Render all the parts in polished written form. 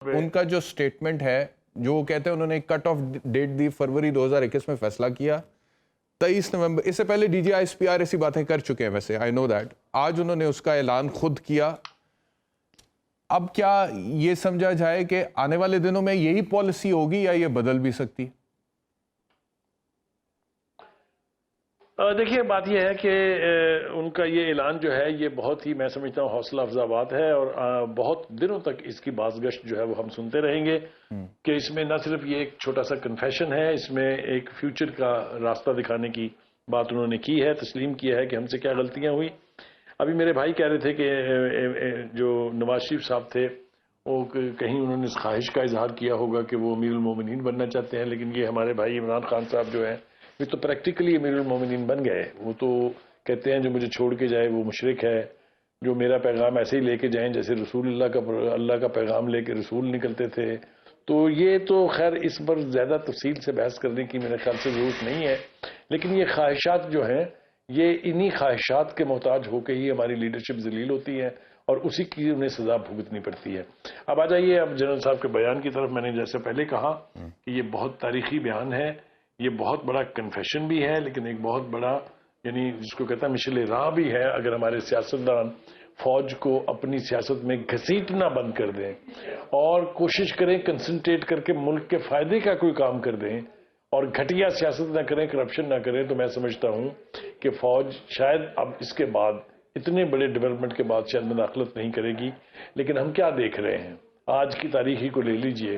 ان کا جو سٹیٹمنٹ ہے جو وہ کہتے ہیں انہوں نے ایک کٹ آف ڈیٹ دی فروری 2021 میں فیصلہ کیا 23 نومبر، اس سے پہلے D G I S P R ایسی باتیں کر چکے ہیں ویسے آئی نو دیٹ، آج انہوں نے اس کا اعلان خود کیا. اب کیا یہ سمجھا جائے کہ آنے والے دنوں میں یہی پالیسی ہوگی یا یہ بدل بھی سکتی؟ دیکھیے بات یہ ہے کہ ان کا یہ اعلان جو ہے یہ بہت ہی میں سمجھتا ہوں حوصلہ افزا بات ہے، اور بہت دنوں تک اس کی بازگشت جو ہے وہ ہم سنتے رہیں گے کہ اس میں نہ صرف یہ ایک چھوٹا سا کنفیشن ہے، اس میں ایک فیوچر کا راستہ دکھانے کی بات انہوں نے کی ہے، تسلیم کیا ہے کہ ہم سے کیا غلطیاں ہوئی. ابھی میرے بھائی کہہ رہے تھے کہ جو نواز شریف صاحب تھے وہ کہیں انہوں نے اس خواہش کا اظہار کیا ہوگا کہ وہ امیر المومنین بننا چاہتے ہیں، لیکن یہ ہمارے بھائی عمران خان صاحب جو ہیں یہ تو پریکٹیکلی امیر المومنین بن گئے. وہ تو کہتے ہیں جو مجھے چھوڑ کے جائے وہ مشرک ہے، جو میرا پیغام ایسے ہی لے کے جائیں جیسے رسول اللہ کا پیغام لے کے رسول نکلتے تھے. تو یہ تو خیر اس پر زیادہ تفصیل سے بحث کرنے کی میرے خیال سے ضرورت نہیں ہے، لیکن یہ خواہشات جو ہیں یہ انہی خواہشات کے محتاج ہو کے ہی ہماری لیڈرشپ ذلیل ہوتی ہے اور اسی کی انہیں سزا بھگتنی پڑتی ہے. اب آ جائیے اب جنرل صاحب کے بیان کی طرف. میں نے جیسے پہلے کہا کہ یہ بہت تاریخی بیان ہے، یہ بہت بڑا کنفیشن بھی ہے، لیکن ایک بہت بڑا یعنی جس کو کہتا ہے مشل راہ بھی ہے. اگر ہمارے سیاستدان فوج کو اپنی سیاست میں گھسیٹنا بند کر دیں اور کوشش کریں کنسنٹریٹ کر کے ملک کے فائدے کا کوئی کام کر دیں اور گھٹیا سیاست نہ کریں، کرپشن نہ کریں، تو میں سمجھتا ہوں کہ فوج شاید اب اس کے بعد اتنے بڑے ڈیولپمنٹ کے بعد شاید مداخلت نہیں کرے گی. لیکن ہم کیا دیکھ رہے ہیں آج کی تاریخی کو لے لیجئے،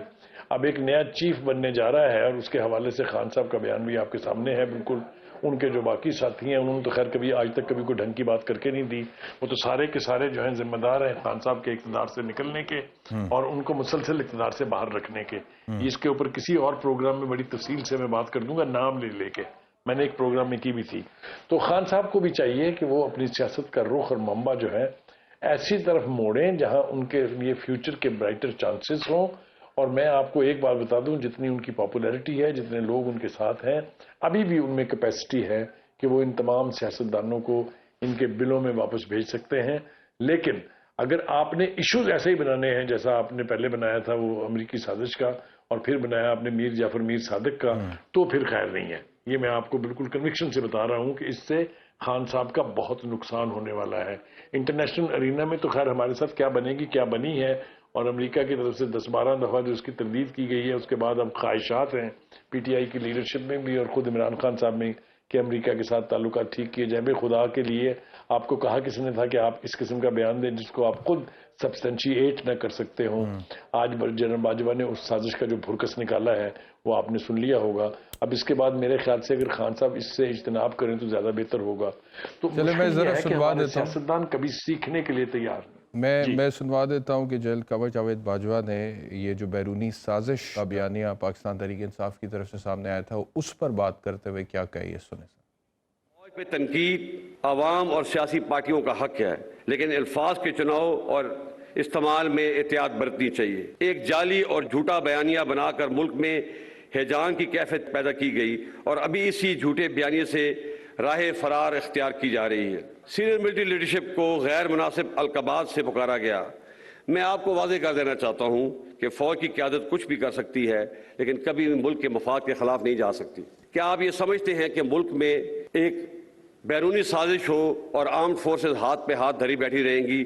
اب ایک نیا چیف بننے جا رہا ہے اور اس کے حوالے سے خان صاحب کا بیان بھی آپ کے سامنے ہے. بالکل ان کے جو باقی ساتھی ہیں انہوں نے تو خیر کبھی آج تک کبھی کوئی ڈھنگ کی بات کر کے نہیں دی. وہ تو سارے کے سارے جو ہیں ذمہ دار ہیں خان صاحب کے اقتدار سے نکلنے کے اور ان کو مسلسل اقتدار سے باہر رکھنے کے. اس کے اوپر کسی اور پروگرام میں بڑی تفصیل سے میں بات کر دوں گا، نام لے کے میں نے ایک پروگرام میں کی بھی تھی. تو خان صاحب کو بھی چاہیے کہ وہ اپنی سیاست کا رخ اور منبع جو ہے ایسی طرف موڑیں جہاں ان کے لیے فیوچر کے برائٹر چانسز ہوں. اور میں آپ کو ایک بات بتا دوں، جتنی ان کی پاپولیرٹی ہے، جتنے لوگ ان کے ساتھ ہیں، ابھی بھی ان میں کیپیسٹی ہے کہ وہ ان تمام سیاستدانوں کو ان کے بلوں میں واپس بھیج سکتے ہیں. لیکن اگر آپ نے ایشوز ایسے ہی بنانے ہیں جیسا آپ نے پہلے بنایا تھا وہ امریکی سازش کا اور پھر بنایا آپ نے میر جعفر میر صادق کا، تو پھر خیر نہیں ہے. یہ میں آپ کو بالکل کنوکشن سے بتا رہا ہوں کہ اس سے خان صاحب کا بہت نقصان ہونے والا ہے. انٹرنیشنل ارینا میں تو خیر ہمارے ساتھ کیا بنے گی کیا بنی ہے، اور امریکہ کی طرف سے 10-12 دفعہ جو اس کی تردید کی گئی ہے، اس کے بعد اب خواہشات ہیں پی ٹی آئی کی لیڈرشپ میں بھی اور خود عمران خان صاحب میں کہ امریکہ کے ساتھ تعلقات ٹھیک کیے جائیں. بے خدا کے لیے آپ کو کہا کس نے تھا کہ آپ اس قسم کا بیان دیں جس کو آپ خود سبسٹینشیٹ نہ کر سکتے ہوں. آج جنرل باجوہ نے اس سازش کا جو بھرکس نکالا ہے وہ آپ نے سن لیا ہوگا. اب اس کے بعد میرے خیال سے اگر خان صاحب اس سے اجتناب کریں تو زیادہ بہتر ہوگا. تو مشکل یہ ہے کہ ہمارے سیاستدان کبھی سیکھنے کے لیے تیار میں سنوا دیتا ہوں کہ جنرل قمر جاوید باجوہ نے یہ جو بیرونی سازش کا بیانیہ پاکستان تحریک انصاف کی طرف سے سامنے آیا تھا اس پر بات کرتے ہوئے کیا کہی ہے، سنیں. فوج پہ تنقید عوام اور سیاسی پارٹیوں کا حق ہے، لیکن الفاظ کے چناؤ اور استعمال میں احتیاط برتنی چاہیے. ایک جعلی اور جھوٹا بیانیہ بنا کر ملک میں ہیجان کی کیفیت پیدا کی گئی اور ابھی اسی جھوٹے بیانیے سے راہ فرار اختیار کی جا رہی ہے. سینئر ملٹری لیڈرشپ کو غیر مناسب القابات سے پکارا گیا. میں آپ کو واضح کر دینا چاہتا ہوں کہ فوج کی قیادت کچھ بھی کر سکتی ہے لیکن کبھی بھی ملک کے مفاد کے خلاف نہیں جا سکتی. کیا آپ یہ سمجھتے ہیں کہ ملک میں ایک بیرونی سازش ہو اور آرمڈ فورسز ہاتھ پہ ہاتھ دھری بیٹھی رہیں گی؟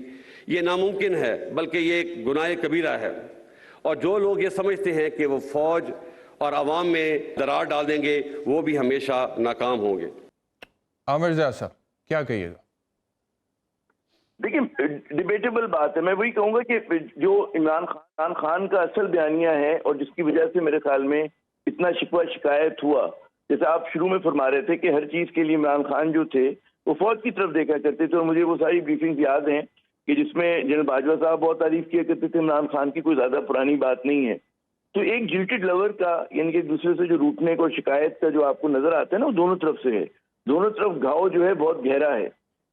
یہ ناممکن ہے، بلکہ یہ ایک گناہ کبیرہ ہے. اور جو لوگ یہ سمجھتے ہیں کہ وہ فوج اور عوام میں درار ڈال دیں گے وہ بھی ہمیشہ ناکام ہوں گے. عامر ضیاء صاحب کیا کہیے گا؟ دیکھیں ڈیبیٹیبل بات ہے. میں وہی کہوں گا کہ جو عمران خان کا اصل بیانیہ ہے اور جس کی وجہ سے میرے خیال میں اتنا شکوہ شکایت ہوا، جیسے آپ شروع میں فرما رہے تھے کہ ہر چیز کے لیے عمران خان جو تھے وہ فوج کی طرف دیکھا کرتے تھے، اور مجھے وہ ساری بریفنگز یاد ہیں کہ جس میں جنرل باجوہ صاحب بہت تعریف کیا کرتے تھے عمران خان کی. کوئی زیادہ پرانی بات نہیں ہے. تو ایک جلٹڈ لور کا یعنی کہ ایک دوسرے سے جو روٹنے کو شکایت کا جو آپ کو نظر آتا ہے نا وہ دونوں طرف سے ہے. دونوں طرف گھاؤ جو ہے بہت گہرا ہے.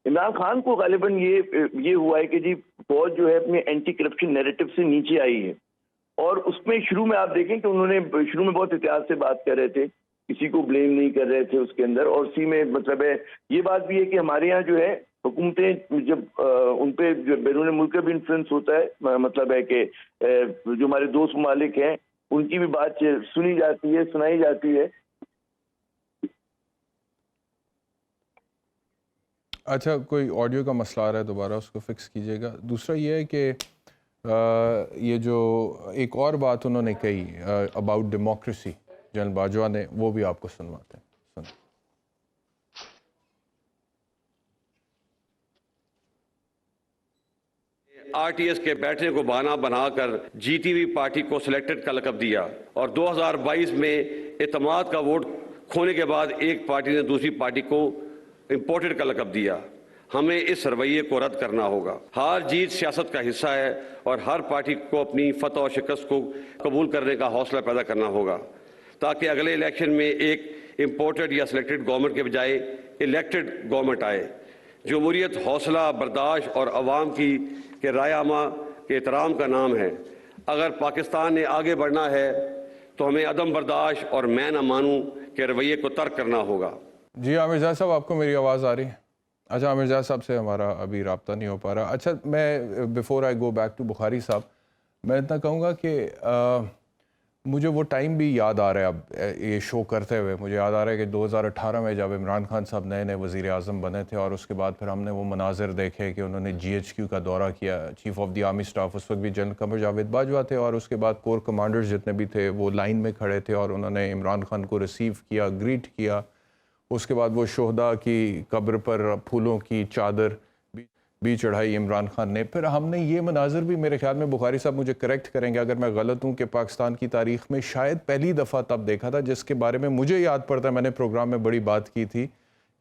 عمران خان کو غالباً یہ ہوا ہے کہ جی فوج جو ہے اپنے اینٹی کرپشن نیریٹو سے نیچے آئی ہے، اور اس میں شروع میں آپ دیکھیں کہ انہوں نے شروع میں بہت احتیاط سے بات کر رہے تھے، کسی کو بلیم نہیں کر رہے تھے اس کے اندر. اور اسی میں مطلب ہے یہ بات بھی ہے کہ ہمارے یہاں جو ہے حکومتیں جب ان پہ جو بیرون ملک کا بھی انفلوئنس ہوتا ہے، مطلب ہے کہ جو ہمارے دوست ممالک ہیں ان کی بھی بات سنی جاتی ہے، سنائی جاتی ہے. اچھا، کوئی آڈیو کا مسئلہ آ رہا ہے، دوبارہ اس کو فکس کیجیے گا. دوسرا یہ ہے کہ یہ جو ایک اور بات انہوں نے کہی اباؤٹ ڈیموکریسی، جنرل باجوہ نے، وہ بھی آپ کو سنواتے ہیں. آر ٹی ایس کے بیٹھنے کو بہانہ بنا کر جی ٹی وی پارٹی کو سلیکٹڈ کا لقب دیا، اور 2022 میں اعتماد کا ووٹ کھونے کے بعد ایک پارٹی نے دوسری پارٹی کو امپورٹڈ کا لقب دیا. ہمیں اس رویے کو رد کرنا ہوگا. ہار جیت سیاست کا حصہ ہے اور ہر پارٹی کو اپنی فتح اور شکست کو قبول کرنے کا حوصلہ پیدا کرنا ہوگا تاکہ اگلے الیکشن میں ایک امپورٹڈ یا سلیکٹڈ گورنمنٹ کے بجائے الیکٹڈ گورنمنٹ آئے. جمہوریت حوصلہ برداشت اور عوام کی رائے عامہ کے احترام کا نام ہے. اگر پاکستان نے آگے بڑھنا ہے تو ہمیں عدم برداشت اور میں نہ مانوں کے رویے کو ترک کرنا ہوگا. جی عامر زیاد صاحب، آپ کو میری آواز آ رہی ہے؟ اچھا، عامر زیاد صاحب سے ہمارا ابھی رابطہ نہیں ہو پا رہا. اچھا، میں before I go back to Bukhari صاحب، میں اتنا کہوں گا کہ مجھے وہ ٹائم بھی یاد آ رہا ہے. اب یہ شو کرتے ہوئے مجھے یاد آ رہا ہے کہ 2018 میں جب عمران خان صاحب نئے نئے وزیر اعظم بنے تھے، اور اس کے بعد پھر ہم نے وہ مناظر دیکھے کہ انہوں نے جی ایچ کیو کا دورہ کیا. Chief of the army staff اس وقت بھی جنرل قمر جاوید باجوہ تھے، اور اس کے بعد کور کمانڈرز جتنے بھی تھے وہ لائن میں کھڑے تھے، اور انہوں نے عمران خان کو ریسیو کیا، گریٹ کیا. اس کے بعد وہ شہداء کی قبر پر پھولوں کی چادر بھی چڑھائی عمران خان نے. پھر ہم نے یہ مناظر بھی، میرے خیال میں بخاری صاحب مجھے کریکٹ کریں گے اگر میں غلط ہوں، کہ پاکستان کی تاریخ میں شاید پہلی دفعہ تب دیکھا تھا، جس کے بارے میں مجھے یاد پڑتا ہے میں نے پروگرام میں بڑی بات کی تھی،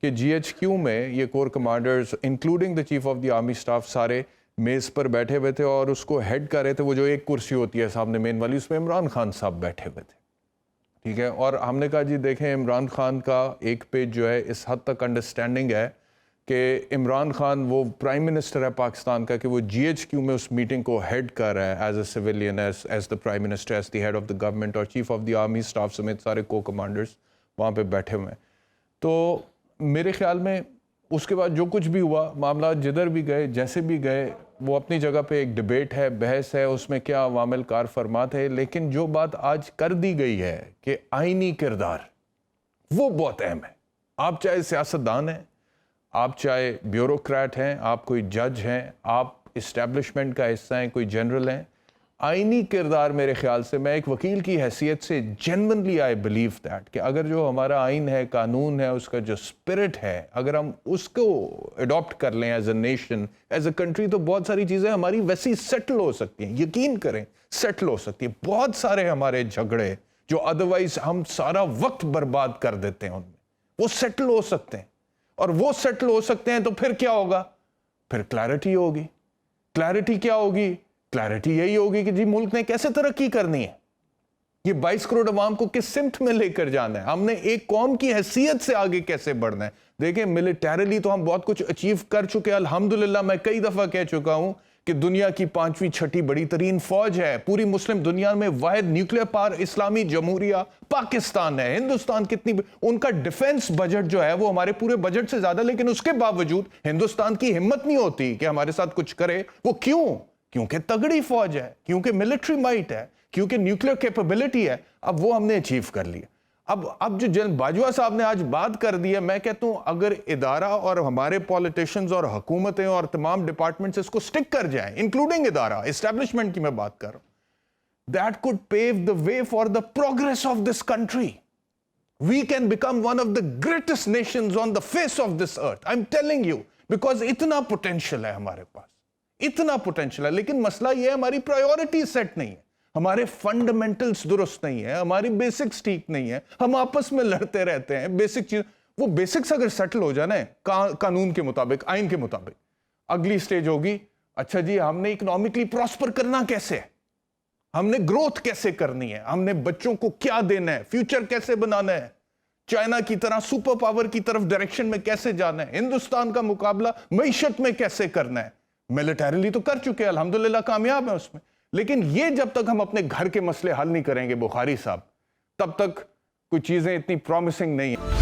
کہ جی ایچ کیو میں یہ corps commanders including the chief of the army staff سارے میز پر بیٹھے ہوئے تھے، اور اس کو ہیڈ کر رہے تھے. وہ جو ایک کرسی ہوتی ہے سامنے مین والی، اس میں عمران خان صاحب بیٹھے ہوئے تھے. ٹھیک ہے، اور ہم نے کہا جی دیکھیں عمران خان کا ایک پیج جو ہے اس حد تک انڈرسٹینڈنگ ہے کہ عمران خان وہ پرائم منسٹر ہے پاکستان کا، کہ وہ جی ایچ کیو میں اس میٹنگ کو ہیڈ کر رہا ہے as a civilian, as the prime minister, as the head of the government, اور chief of the army staff سمیت سارے کو کمانڈرز وہاں پہ بیٹھے ہوئے ہیں. تو میرے خیال میں اس کے بعد جو کچھ بھی ہوا، معاملات جدھر بھی گئے، جیسے بھی گئے، وہ اپنی جگہ پہ ایک ڈیبیٹ ہے، بحث ہے، اس میں کیا عوامل کار فرما تھے. لیکن جو بات آج کر دی گئی ہے کہ آئینی کردار، وہ بہت اہم ہے. آپ چاہے سیاستدان ہیں، آپ چاہے بیوروکریٹ ہیں، آپ کوئی جج ہیں، آپ اسٹیبلشمنٹ کا حصہ ہیں، کوئی جنرل ہیں، آئینی کردار میرے خیال سے، میں ایک وکیل کی حیثیت سے جینونلی آئی بلیو دیٹ، کہ اگر جو ہمارا آئین ہے، قانون ہے، اس کا جو اسپرٹ ہے، اگر ہم اس کو اڈاپٹ کر لیں as a nation, as a country, تو بہت ساری چیزیں ہماری ویسی سیٹل ہو سکتی ہیں. یقین کریں سیٹل ہو سکتی ہیں. بہت سارے ہمارے جھگڑے جو ادروائز ہم سارا وقت برباد کر دیتے ہیں ان میں، وہ سیٹل ہو سکتے ہیں. اور وہ سیٹل ہو سکتے ہیں تو پھر کیا ہوگا؟ پھر کلیئرٹی ہوگی. کلیئرٹی کیا ہوگی؟ کلیئرٹی یہی ہوگی کہ جی ملک نے کیسے ترقی کرنی ہے، یہ 22 کروڑ عوام کو کس سمت میں لے کر جانا ہے، ہم نے ایک قوم کی حیثیت سے آگے کیسے بڑھنا ہے. دیکھیں ملیٹریلی تو ہم بہت کچھ اچیو کر چکے ہیں الحمدللہ. میں کئی دفعہ کہہ چکا ہوں کہ دنیا کی 5ویں 6ٹھی بڑی ترین فوج ہے پوری مسلم دنیا میں. واحد نیوکلیر پاور اسلامی جمہوریہ پاکستان ہے. ہندوستان کتنی ان کا ڈیفنس بجٹ جو ہے وہ ہمارے پورے بجٹ سے زیادہ، لیکن اس کے باوجود ہندوستان کی ہمت نہیں ہوتی کہ ہمارے ساتھ کچھ کرے. وہ کیوں؟ کیونکہ تگڑی فوج ہے، کیونکہ ملٹری مائٹ ہے، کیونکہ نیوکلیر کیپیبلٹی ہے. اب وہ ہم نے اچیو کر لیا. اب جو جنرل باجوہ صاحب نے آج بات کر دی ہے، میں کہتا ہوں اگر ادارہ اور ہمارے پولیٹیشنز اور حکومتیں اور تمام ڈپارٹمنٹس اس کو سٹک کر جائیں، انکلوڈنگ ادارہ اسٹیبلشمنٹ کی میں بات کر رہا ہوں، that could pave the way for the progress of this country. We can become one of the greatest nations on the face of this earth. I'm telling you, because اتنا potential ہے ہمارے پاس، اتنا potential ہے. لیکن مسئلہ یہ ہے ہماری priority set نہیں ہے، ہمارے فنڈامنٹلز درست نہیں ہے، ہماری بیسکس ٹھیک نہیں ہے، ہم آپس میں لڑتے رہتے ہیں. بیسک چیز، وہ بیسکس اگر سیٹل ہو جانا ہے قانون کے مطابق، آئین کے مطابق، اگلی سٹیج ہوگی اچھا جی ہم نے اکنامکلی پراسپر کرنا کیسے ہے، ہم نے گروتھ کیسے کرنی ہے، ہم نے بچوں کو کیا دینا ہے، فیوچر کیسے بنانا ہے، چائنا کی طرح سپر پاور کی طرف ڈائریکشن میں کیسے جانا ہے، ہندوستان کا مقابلہ معیشت میں کیسے کرنا ہے. ملیٹریلی تو کر چکے ہیں الحمدللہ، کامیاب ہیں اس میں. لیکن یہ جب تک ہم اپنے گھر کے مسئلے حل نہیں کریں گے بخاری صاحب، تب تک کوئی چیزیں اتنی پرومسنگ نہیں ہیں.